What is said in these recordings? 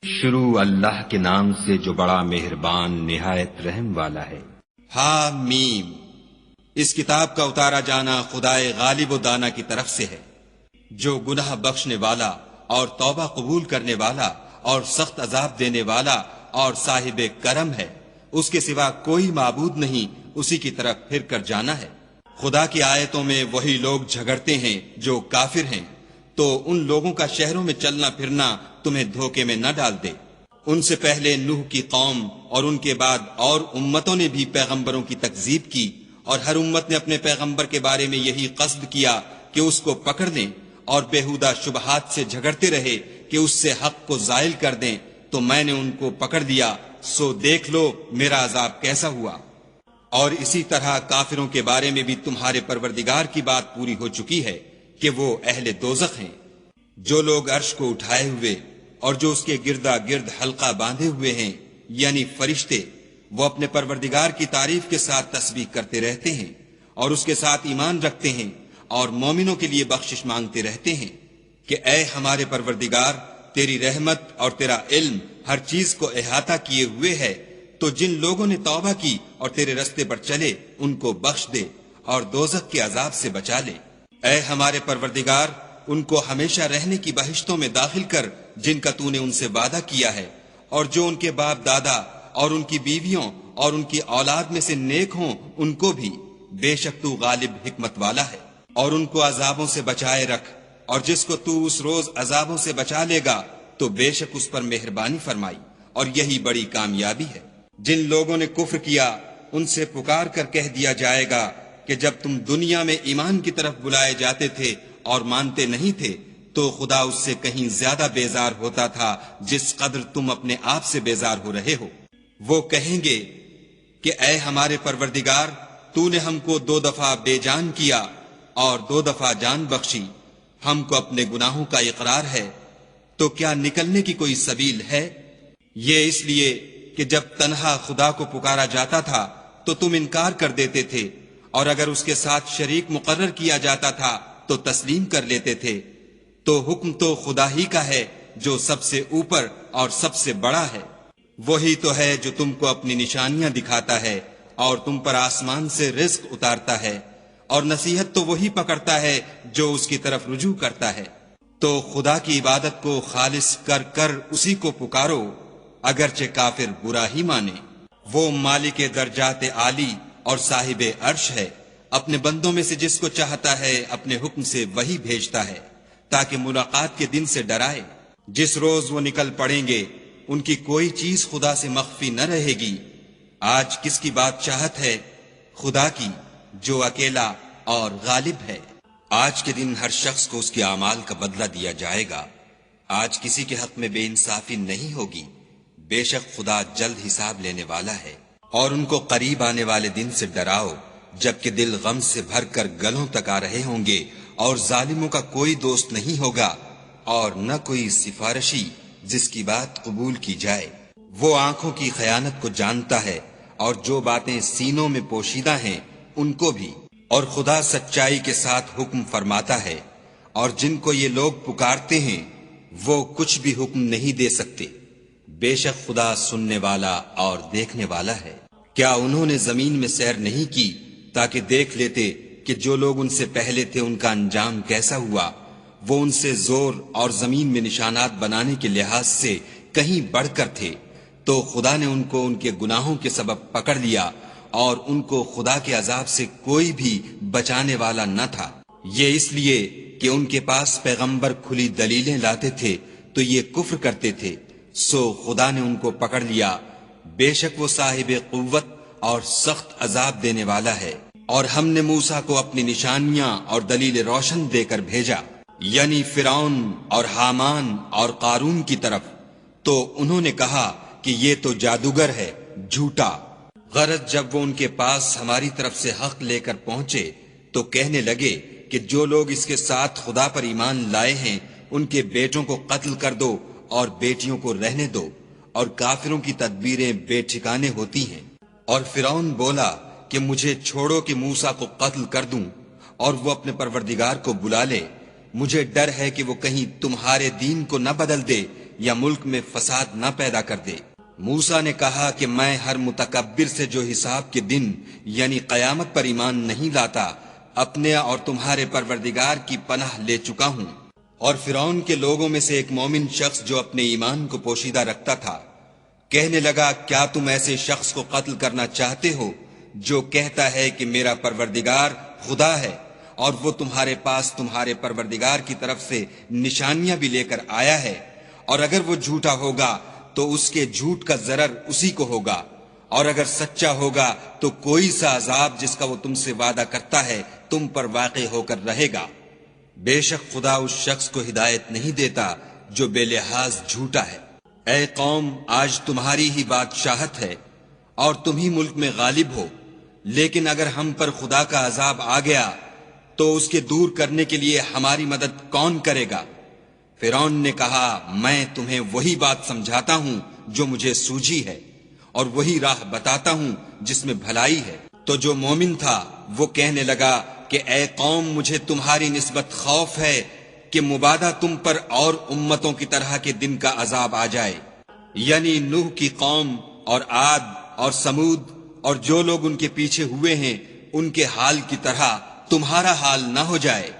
شروع اللہ کے نام سے جو بڑا مہربان نہایت رحم والا ہے۔ حامیم، اس کتاب کا اتارا جانا خدائے غالب و دانا کی طرف سے ہے، جو گناہ بخشنے والا اور توبہ قبول کرنے والا اور سخت عذاب دینے والا اور صاحب کرم ہے۔ اس کے سوا کوئی معبود نہیں، اسی کی طرف پھر کر جانا ہے۔ خدا کی آیتوں میں وہی لوگ جھگڑتے ہیں جو کافر ہیں، تو ان لوگوں کا شہروں میں چلنا پھرنا تمہیں دھوکے میں نہ ڈال دے۔ ان سے پہلے نوح کی قوم اور ان کے بعد اور امتوں نے بھی پیغمبروں کی تکذیب کی، اور ہر امت نے اپنے پیغمبر کے بارے میں یہی قصد کیا کہ اس کو پکڑ لیں، اور بےہودہ شبہات سے جھگڑتے رہے کہ اس سے حق کو زائل کر دیں، تو میں نے ان کو پکڑ لیا، سو دیکھ لو میرا عذاب کیسا ہوا۔ اور اسی طرح کافروں کے بارے میں بھی تمہارے پروردگار کی بات پوری ہو چکی ہے کہ وہ اہل دوزخ ہیں۔ جو لوگ عرش کو اٹھائے ہوئے اور جو اس کے گردا گرد حلقہ باندھے ہوئے ہیں، یعنی فرشتے، وہ اپنے پروردگار کی تعریف کے ساتھ تسبیح کرتے رہتے ہیں اور اس کے ساتھ ایمان رکھتے ہیں اور مومنوں کے لیے بخشش مانگتے رہتے ہیں کہ اے ہمارے پروردگار، تیری رحمت اور تیرا علم ہر چیز کو احاطہ کیے ہوئے ہے، تو جن لوگوں نے توبہ کی اور تیرے رستے پر چلے ان کو بخش دے اور دوزخ کے عذاب سے بچا لے۔ اے ہمارے پروردگار، ان کو ہمیشہ رہنے کی بہشتوں میں داخل کر جن کا تو نے ان سے وعدہ کیا ہے، اور جو ان کے باپ دادا اور ان کی بیویوں اور ان کی اولاد میں سے نیک ہوں ان کو بھی، بے شک تو غالب حکمت والا ہے۔ اور ان کو عذابوں سے بچائے رکھ، اور جس کو تو اس روز عذابوں سے بچا لے گا تو بے شک اس پر مہربانی فرمائی، اور یہی بڑی کامیابی ہے۔ جن لوگوں نے کفر کیا ان سے پکار کر کہہ دیا جائے گا کہ جب تم دنیا میں ایمان کی طرف بلائے جاتے تھے اور مانتے نہیں تھے تو خدا اس سے کہیں زیادہ بیزار ہوتا تھا جس قدر تم اپنے آپ سے بیزار ہو رہے ہو۔ وہ کہیں گے کہ اے ہمارے پروردگار، تو نے ہم کو 2 دفعہ بے جان کیا اور 2 دفعہ جان بخشی، ہم کو اپنے گناہوں کا اقرار ہے، تو کیا نکلنے کی کوئی سبیل ہے؟ یہ اس لیے کہ جب تنہا خدا کو پکارا جاتا تھا تو تم انکار کر دیتے تھے، اور اگر اس کے ساتھ شریک مقرر کیا جاتا تھا تو تسلیم کر لیتے تھے۔ تو حکم تو خدا ہی کا ہے جو سب سے اوپر اور سب سے بڑا ہے۔ وہی تو ہے جو تم کو اپنی نشانیاں دکھاتا ہے اور تم پر آسمان سے رزق اتارتا ہے، اور نصیحت تو وہی پکڑتا ہے جو اس کی طرف رجوع کرتا ہے۔ تو خدا کی عبادت کو خالص کر کر اسی کو پکارو، اگرچہ کافر برا ہی مانے۔ وہ مالک درجات عالی اور صاحب عرش ہے، اپنے بندوں میں سے جس کو چاہتا ہے اپنے حکم سے وہی بھیجتا ہے تاکہ ملاقات کے دن سے ڈرائے۔ جس روز وہ نکل پڑیں گے ان کی کوئی چیز خدا سے مخفی نہ رہے گی۔ آج کس کی بادشاہت ہے؟ خدا کی، جو اکیلا اور غالب ہے۔ آج کے دن ہر شخص کو اس کے اعمال کا بدلہ دیا جائے گا۔ آج کسی کے حق میں بے انصافی نہیں ہوگی، بے شک خدا جلد حساب لینے والا ہے۔ اور ان کو قریب آنے والے دن سے ڈراؤ جبکہ دل غم سے بھر کر گلوں تک آ رہے ہوں گے، اور ظالموں کا کوئی دوست نہیں ہوگا اور نہ کوئی سفارشی جس کی بات قبول کی جائے۔ وہ آنکھوں کی خیانت کو جانتا ہے اور جو باتیں سینوں میں پوشیدہ ہیں ان کو بھی، اور خدا سچائی کے ساتھ حکم فرماتا ہے، اور جن کو یہ لوگ پکارتے ہیں وہ کچھ بھی حکم نہیں دے سکتے، بے شک خدا سننے والا اور دیکھنے والا ہے۔ کیا انہوں نے زمین میں سیر نہیں کی تاکہ دیکھ لیتے کہ جو لوگ ان سے پہلے تھے ان کا انجام کیسا ہوا؟ وہ ان سے زور اور زمین میں نشانات بنانے کے لحاظ سے کہیں بڑھ کر تھے، تو خدا نے ان کو ان کے گناہوں کے سبب پکڑ لیا، اور ان کو خدا کے عذاب سے کوئی بھی بچانے والا نہ تھا۔ یہ اس لیے کہ ان کے پاس پیغمبر کھلی دلیلیں لاتے تھے تو یہ کفر کرتے تھے، سو خدا نے ان کو پکڑ لیا۔ بے شک وہ صاحب قوت اور سخت عذاب دینے والا ہے۔ اور ہم نے موسیٰ کو اپنی نشانیاں اور دلیل روشن دے کر بھیجا، یعنی فرعون اور حامان اور قارون کی طرف، تو انہوں نے کہا کہ یہ تو جادوگر ہے، جھوٹا۔ غرض جب وہ ان کے پاس ہماری طرف سے حق لے کر پہنچے تو کہنے لگے کہ جو لوگ اس کے ساتھ خدا پر ایمان لائے ہیں ان کے بیٹوں کو قتل کر دو اور بیٹیوں کو رہنے دو، اور کافروں کی تدبیریں بے ٹھکانے ہوتی ہیں۔ اور فرعون بولا کہ مجھے چھوڑو کہ موسیٰ کو قتل کر دوں اور وہ اپنے پروردگار کو بلا لے، مجھے ڈر ہے کہ وہ کہیں تمہارے دین کو نہ بدل دے یا ملک میں فساد نہ پیدا کر دے۔ موسیٰ نے کہا کہ میں ہر متکبر سے جو حساب کے دن یعنی قیامت پر ایمان نہیں لاتا اپنے اور تمہارے پروردگار کی پناہ لے چکا ہوں۔ اور فرعون کے لوگوں میں سے ایک مومن شخص جو اپنے ایمان کو پوشیدہ رکھتا تھا کہنے لگا، کیا تم ایسے شخص کو قتل کرنا چاہتے ہو جو کہتا ہے کہ میرا پروردگار خدا ہے، اور وہ تمہارے پاس تمہارے پروردگار کی طرف سے نشانیاں بھی لے کر آیا ہے، اور اگر وہ جھوٹا ہوگا تو اس کے جھوٹ کا ضرر اسی کو ہوگا، اور اگر سچا ہوگا تو کوئی سا عذاب جس کا وہ تم سے وعدہ کرتا ہے تم پر واقع ہو کر رہے گا۔ بے شک خدا اس شخص کو ہدایت نہیں دیتا جو بے لحاظ جھوٹا ہے۔ اے قوم، آج تمہاری ہی بادشاہت ہے اور تم ہی ملک میں غالب ہو، لیکن اگر ہم پر خدا کا عذاب آ گیا تو اس کے دور کرنے کے لیے ہماری مدد کون کرے گا؟ فرعون نے کہا، میں تمہیں وہی بات سمجھاتا ہوں جو مجھے سوجھی ہے، اور وہی راہ بتاتا ہوں جس میں بھلائی ہے۔ تو جو مومن تھا وہ کہنے لگا کہ اے قوم، مجھے تمہاری نسبت خوف ہے کہ مبادا تم پر اور امتوں کی طرح کے دن کا عذاب آ جائے، یعنی نوح کی قوم اور عاد اور سمود اور جو لوگ ان کے پیچھے ہوئے ہیں ان کے حال کی طرح تمہارا حال نہ ہو جائے،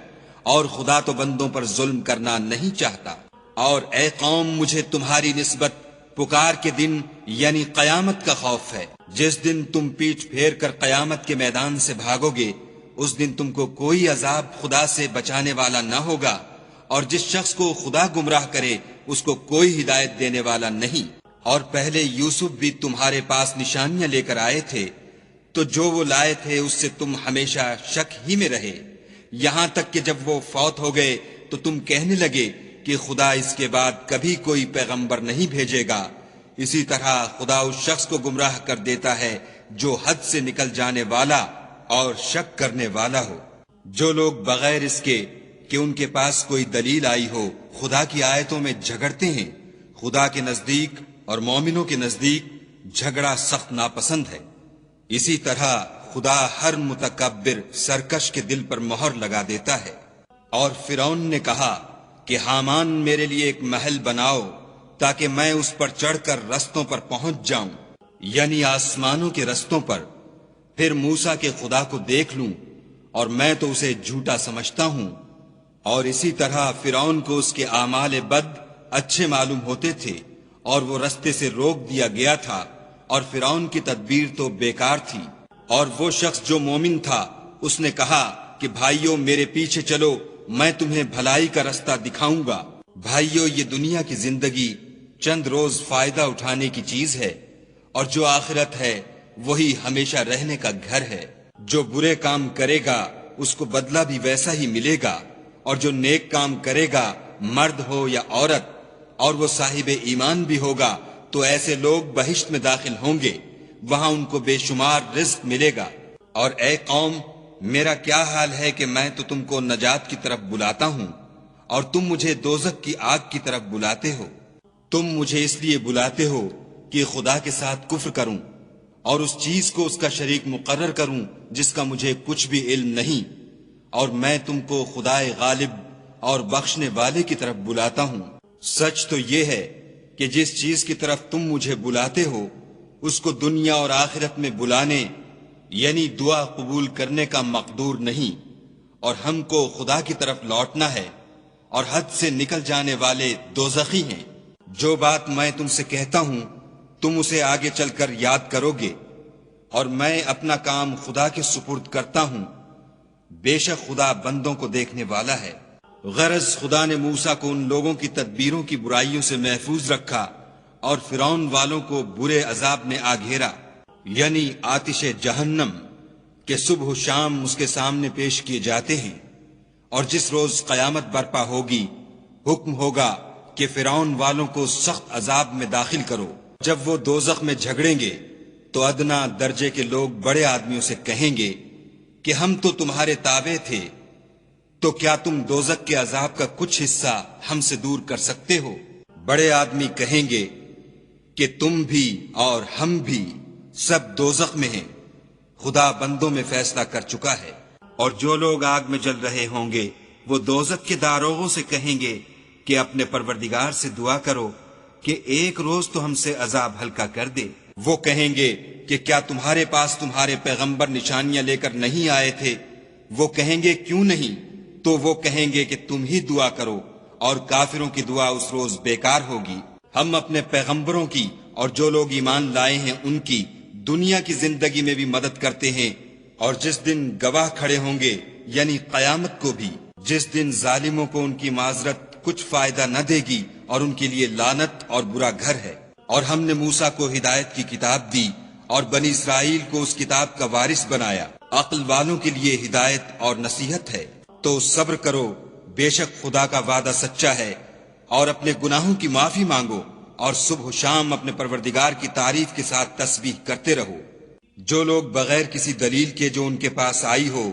اور خدا تو بندوں پر ظلم کرنا نہیں چاہتا۔ اور اے قوم، مجھے تمہاری نسبت پکار کے دن یعنی قیامت کا خوف ہے۔ جس دن تم پیٹھ پھیر کر قیامت کے میدان سے بھاگو گے اس دن تم کو کوئی عذاب خدا سے بچانے والا نہ ہوگا، اور جس شخص کو خدا گمراہ کرے اس کو کوئی ہدایت دینے والا نہیں۔ اور پہلے یوسف بھی تمہارے پاس نشانیاں لے کر آئے تھے، تو جو وہ لائے تھے اس سے تم ہمیشہ شک ہی میں رہے، یہاں تک کہ جب وہ فوت ہو گئے تو تم کہنے لگے کہ خدا اس کے بعد کبھی کوئی پیغمبر نہیں بھیجے گا۔ اسی طرح خدا اس شخص کو گمراہ کر دیتا ہے جو حد سے نکل جانے والا اور شک کرنے والا ہو۔ جو لوگ بغیر اس کے کہ ان کے پاس کوئی دلیل آئی ہو خدا کی آیتوں میں جھگڑتے ہیں، خدا کے نزدیک اور مومنوں کے نزدیک جھگڑا سخت ناپسند ہے۔ اسی طرح خدا ہر متکبر سرکش کے دل پر مہر لگا دیتا ہے۔ اور فرعون نے کہا کہ حامان میرے لیے ایک محل بناؤ تاکہ میں اس پر چڑھ کر رستوں پر پہنچ جاؤں، یعنی آسمانوں کے رستوں پر، پھر موسیٰ کے خدا کو دیکھ لوں، اور میں تو اسے جھوٹا سمجھتا ہوں۔ اور اسی طرح فرعون کو اس کے اعمال بد اچھے معلوم ہوتے تھے اور وہ رستے سے روک دیا گیا تھا، اور فرعون کی تدبیر تو بیکار تھی۔ اور وہ شخص جو مومن تھا اس نے کہا کہ بھائیو میرے پیچھے چلو، میں تمہیں بھلائی کا رستہ دکھاؤں گا۔ بھائیو، یہ دنیا کی زندگی چند روز فائدہ اٹھانے کی چیز ہے، اور جو آخرت ہے وہی ہمیشہ رہنے کا گھر ہے۔ جو برے کام کرے گا اس کو بدلہ بھی ویسا ہی ملے گا، اور جو نیک کام کرے گا مرد ہو یا عورت اور وہ صاحب ایمان بھی ہوگا تو ایسے لوگ بہشت میں داخل ہوں گے، وہاں ان کو بے شمار رزق ملے گا۔ اور اے قوم، میرا کیا حال ہے کہ میں تو تم کو نجات کی طرف بلاتا ہوں اور تم مجھے دوزخ کی آگ کی طرف بلاتے ہو۔ تم مجھے اس لیے بلاتے ہو کہ خدا کے ساتھ کفر کروں اور اس چیز کو اس کا شریک مقرر کروں جس کا مجھے کچھ بھی علم نہیں، اور میں تم کو خدائے غالب اور بخشنے والے کی طرف بلاتا ہوں۔ سچ تو یہ ہے کہ جس چیز کی طرف تم مجھے بلاتے ہو اس کو دنیا اور آخرت میں بلانے یعنی دعا قبول کرنے کا مقدور نہیں، اور ہم کو خدا کی طرف لوٹنا ہے، اور حد سے نکل جانے والے دوزخی ہیں۔ جو بات میں تم سے کہتا ہوں تم اسے آگے چل کر یاد کرو گے، اور میں اپنا کام خدا کے سپرد کرتا ہوں، بے شک خدا بندوں کو دیکھنے والا ہے۔ غرض خدا نے موسیٰ کو ان لوگوں کی تدبیروں کی برائیوں سے محفوظ رکھا اور فرعون والوں کو برے عذاب نے آ گھیرا، یعنی آتش جہنم کہ صبح و شام اس کے سامنے پیش کیے جاتے ہیں۔ اور جس روز قیامت برپا ہوگی حکم ہوگا کہ فرعون والوں کو سخت عذاب میں داخل کرو۔ جب وہ دوزخ میں جھگڑیں گے تو ادنا درجے کے لوگ بڑے آدمیوں سے کہیں گے کہ ہم تو تمہارے تابع تھے، تو کیا تم دوزخ کے عذاب کا کچھ حصہ ہم سے دور کر سکتے ہو؟ بڑے آدمی کہیں گے کہ تم بھی اور ہم بھی سب دوزخ میں ہیں، خدا بندوں میں فیصلہ کر چکا ہے۔ اور جو لوگ آگ میں جل رہے ہوں گے وہ دوزخ کے داروغوں سے کہیں گے کہ اپنے پروردگار سے دعا کرو کہ ایک روز تو ہم سے عذاب ہلکا کر دے۔ وہ کہیں گے کہ کیا تمہارے پاس تمہارے پیغمبر نشانیاں لے کر نہیں آئے تھے؟ وہ کہیں گے کیوں نہیں؟ تو وہ کہیں گے کہ تم ہی دعا کرو، اور کافروں کی دعا اس روز بیکار ہوگی۔ ہم اپنے پیغمبروں کی اور جو لوگ ایمان لائے ہیں ان کی دنیا کی زندگی میں بھی مدد کرتے ہیں، اور جس دن گواہ کھڑے ہوں گے یعنی قیامت کو بھی، جس دن ظالموں کو ان کی معذرت کچھ فائدہ نہ دے گی اور ان کے لیے لعنت اور برا گھر ہے۔ اور ہم نے موسیٰ کو ہدایت کی کتاب دی اور بنی اسرائیل کو اس کتاب کا وارث بنایا۔ عقل والوں کے لیے ہدایت اور نصیحت ہے۔ تو صبر کرو، بے شک خدا کا وعدہ سچا ہے، اور اپنے گناہوں کی معافی مانگو، اور صبح و شام اپنے پروردگار کی تعریف کے ساتھ تسبیح کرتے رہو۔ جو لوگ بغیر کسی دلیل کے جو ان کے پاس آئی ہو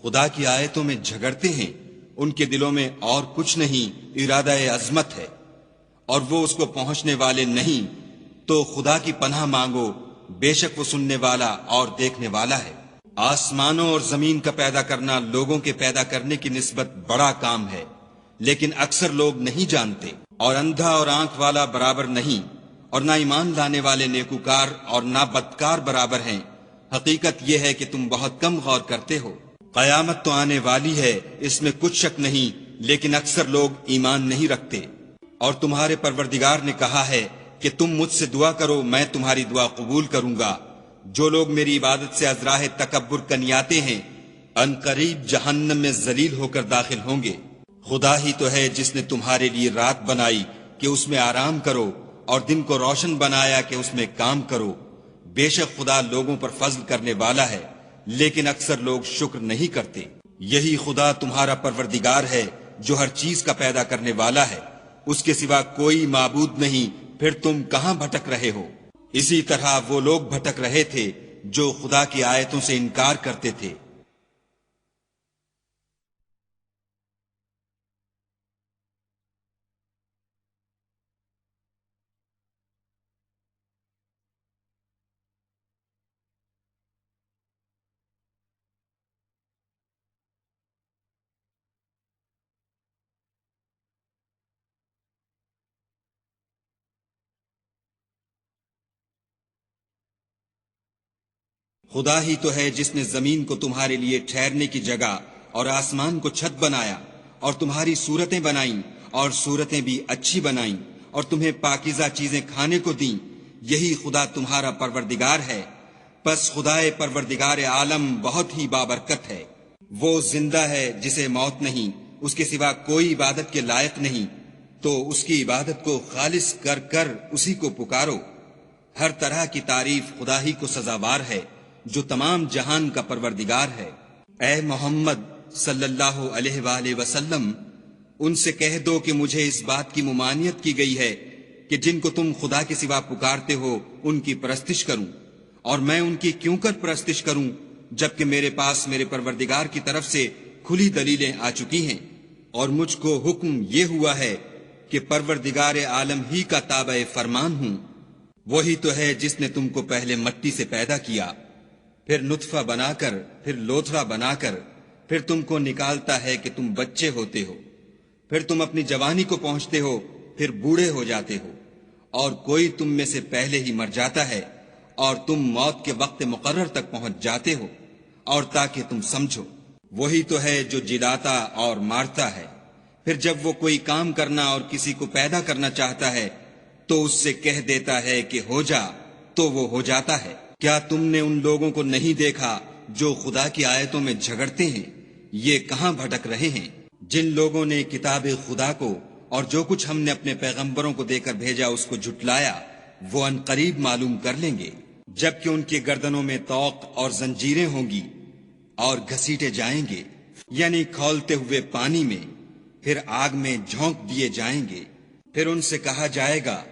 خدا کی آیتوں میں جھگڑتے ہیں، ان کے دلوں میں اور کچھ نہیں، ارادہ عظمت ہے، اور وہ اس کو پہنچنے والے نہیں۔ تو خدا کی پناہ مانگو، بے شک وہ سننے والا اور دیکھنے والا ہے۔ آسمانوں اور زمین کا پیدا کرنا لوگوں کے پیدا کرنے کی نسبت بڑا کام ہے، لیکن اکثر لوگ نہیں جانتے۔ اور اندھا اور آنکھ والا برابر نہیں، اور نہ ایمان لانے والے نیکوکار اور نہ بدکار برابر ہیں۔ حقیقت یہ ہے کہ تم بہت کم غور کرتے ہو۔ قیامت تو آنے والی ہے، اس میں کچھ شک نہیں، لیکن اکثر لوگ ایمان نہیں رکھتے۔ اور تمہارے پروردگار نے کہا ہے کہ تم مجھ سے دعا کرو، میں تمہاری دعا قبول کروں گا۔ جو لوگ میری عبادت سے ازراہ تکبر کنیاتے ہیں ان قریب جہنم میں ذلیل ہو کر داخل ہوں گے۔ خدا ہی تو ہے جس نے تمہارے لیے رات بنائی کہ اس میں آرام کرو، اور دن کو روشن بنایا کہ اس میں کام کرو۔ بے شک خدا لوگوں پر فضل کرنے والا ہے، لیکن اکثر لوگ شکر نہیں کرتے۔ یہی خدا تمہارا پروردگار ہے جو ہر چیز کا پیدا کرنے والا ہے، اس کے سوا کوئی معبود نہیں، پھر تم کہاں بھٹک رہے ہو؟ اسی طرح وہ لوگ بھٹک رہے تھے جو خدا کی آیتوں سے انکار کرتے تھے۔ خدا ہی تو ہے جس نے زمین کو تمہارے لیے ٹھہرنے کی جگہ اور آسمان کو چھت بنایا، اور تمہاری صورتیں بنائیں اور صورتیں بھی اچھی بنائیں، اور تمہیں پاکیزہ چیزیں کھانے کو دیں۔ یہی خدا تمہارا پروردگار ہے۔ پس خدائے پروردگار عالم بہت ہی بابرکت ہے۔ وہ زندہ ہے جسے موت نہیں، اس کے سوا کوئی عبادت کے لائق نہیں، تو اس کی عبادت کو خالص کر کر اسی کو پکارو۔ ہر طرح کی تعریف خدا ہی کو سزاوار ہے جو تمام جہان کا پروردگار ہے۔ اے محمد صلی اللہ علیہ وآلہ وسلم، ان سے کہہ دو کہ مجھے اس بات کی ممانعت کی گئی ہے کہ جن کو تم خدا کے سوا پکارتے ہو ان کی پرستش کروں، اور میں ان کی کیوں کر پرستش کروں جبکہ میرے پاس میرے پروردگار کی طرف سے کھلی دلیلیں آ چکی ہیں، اور مجھ کو حکم یہ ہوا ہے کہ پروردگار عالم ہی کا تابع فرمان ہوں۔ وہی تو ہے جس نے تم کو پہلے مٹی سے پیدا کیا، پھر نطفہ بنا کر، پھر لوتھڑا بنا کر، پھر تم کو نکالتا ہے کہ تم بچے ہوتے ہو، پھر تم اپنی جوانی کو پہنچتے ہو، پھر بوڑھے ہو جاتے ہو، اور کوئی تم میں سے پہلے ہی مر جاتا ہے، اور تم موت کے وقت مقرر تک پہنچ جاتے ہو، اور تاکہ تم سمجھو۔ وہی تو ہے جو جلاتا اور مارتا ہے، پھر جب وہ کوئی کام کرنا اور کسی کو پیدا کرنا چاہتا ہے تو اس سے کہہ دیتا ہے کہ ہو جا، تو وہ ہو جاتا ہے۔ کیا تم نے ان لوگوں کو نہیں دیکھا جو خدا کی آیتوں میں جھگڑتے ہیں؟ یہ کہاں بھٹک رہے ہیں؟ جن لوگوں نے کتاب خدا کو اور جو کچھ ہم نے اپنے پیغمبروں کو دے کر بھیجا اس کو جھٹلایا، وہ ان قریب معلوم کر لیں گے، جبکہ ان کی گردنوں میں طوق اور زنجیریں ہوں گی اور گھسیٹے جائیں گے، یعنی کھولتے ہوئے پانی میں، پھر آگ میں جھونک دیے جائیں گے۔ پھر ان سے کہا جائے گا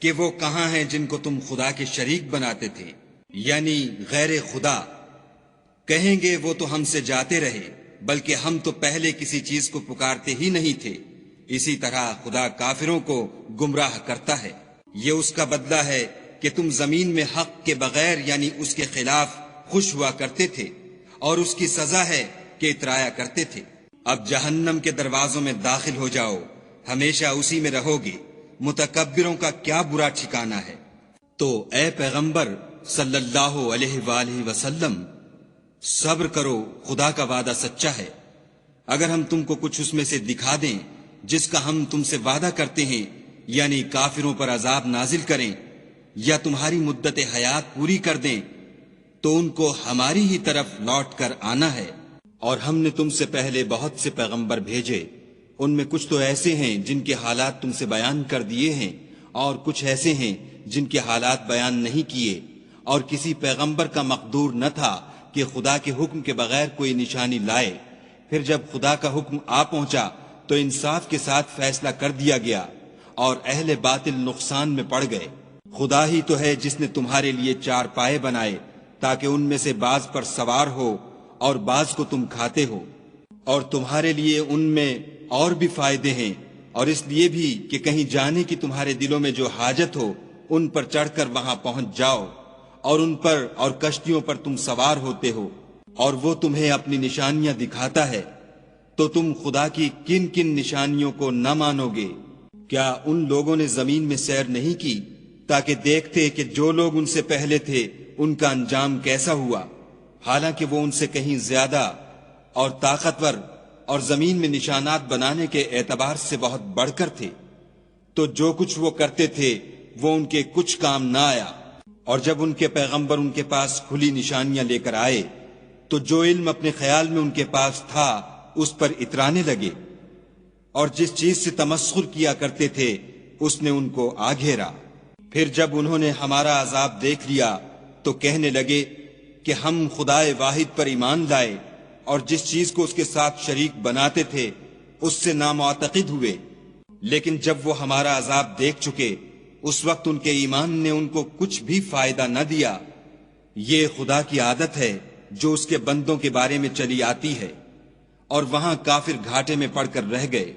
کہ وہ کہاں ہیں جن کو تم خدا کے شریک بناتے تھے، یعنی غیر خدا؟ کہیں گے وہ تو ہم سے جاتے رہے، بلکہ ہم تو پہلے کسی چیز کو پکارتے ہی نہیں تھے۔ اسی طرح خدا کافروں کو گمراہ کرتا ہے۔ یہ اس کا بدلہ ہے کہ تم زمین میں حق کے بغیر یعنی اس کے خلاف خوش ہوا کرتے تھے، اور اس کی سزا ہے کہ اترایا کرتے تھے۔ اب جہنم کے دروازوں میں داخل ہو جاؤ، ہمیشہ اسی میں رہو گے، متکبروں کا کیا برا ٹھکانہ ہے۔ تو اے پیغمبر صلی اللہ علیہ وآلہ وسلم، صبر کرو، خدا کا وعدہ سچا ہے۔ اگر ہم تم کو کچھ اس میں سے دکھا دیں جس کا ہم تم سے وعدہ کرتے ہیں، یعنی کافروں پر عذاب نازل کریں یا تمہاری مدت حیات پوری کر دیں، تو ان کو ہماری ہی طرف لوٹ کر آنا ہے۔ اور ہم نے تم سے پہلے بہت سے پیغمبر بھیجے، ان میں کچھ تو ایسے ہیں جن کے حالات تم سے بیان کر دیے ہیں، اور کچھ ایسے ہیں جن کے حالات بیان نہیں کیے، اور کسی پیغمبر کا مقدور نہ تھا کہ خدا کے حکم کے بغیر کوئی نشانی لائے۔ پھر جب خدا کا حکم آ پہنچا تو انصاف کے ساتھ فیصلہ کر دیا گیا، اور اہل باطل نقصان میں پڑ گئے۔ خدا ہی تو ہے جس نے تمہارے لیے 4 پائے بنائے تاکہ ان میں سے بعض پر سوار ہو اور بعض کو تم کھاتے ہو، اور تمہارے لیے ان میں اور بھی فائدے ہیں، اور اس لیے بھی کہ کہیں جانے کی تمہارے دلوں میں جو حاجت ہو ان پر چڑھ کر وہاں پہنچ جاؤ، اور ان پر اور کشتیوں پر تم سوار ہوتے ہو، اور وہ تمہیں اپنی نشانیاں دکھاتا ہے، تو تم خدا کی کن کن نشانیوں کو نہ مانو گے؟ کیا ان لوگوں نے زمین میں سیر نہیں کی تاکہ دیکھتے کہ جو لوگ ان سے پہلے تھے ان کا انجام کیسا ہوا، حالانکہ وہ ان سے کہیں زیادہ اور طاقتور اور زمین میں نشانات بنانے کے اعتبار سے بہت بڑھ کر تھے؟ تو جو کچھ وہ کرتے تھے وہ ان کے کچھ کام نہ آیا، اور جب ان کے پیغمبر ان کے پاس کھلی نشانیاں لے کر آئے تو جو علم اپنے خیال میں ان کے پاس تھا اس پر اترانے لگے، اور جس چیز سے تمسخر کیا کرتے تھے اس نے ان کو آ گھیرا۔ پھر جب انہوں نے ہمارا عذاب دیکھ لیا تو کہنے لگے کہ ہم خدائے واحد پر ایمان لائے، اور جس چیز کو اس کے ساتھ شریک بناتے تھے اس سے نامعتقد ہوئے۔ لیکن جب وہ ہمارا عذاب دیکھ چکے اس وقت ان کے ایمان نے ان کو کچھ بھی فائدہ نہ دیا۔ یہ خدا کی عادت ہے جو اس کے بندوں کے بارے میں چلی آتی ہے، اور وہاں کافر گھاٹے میں پڑ کر رہ گئے۔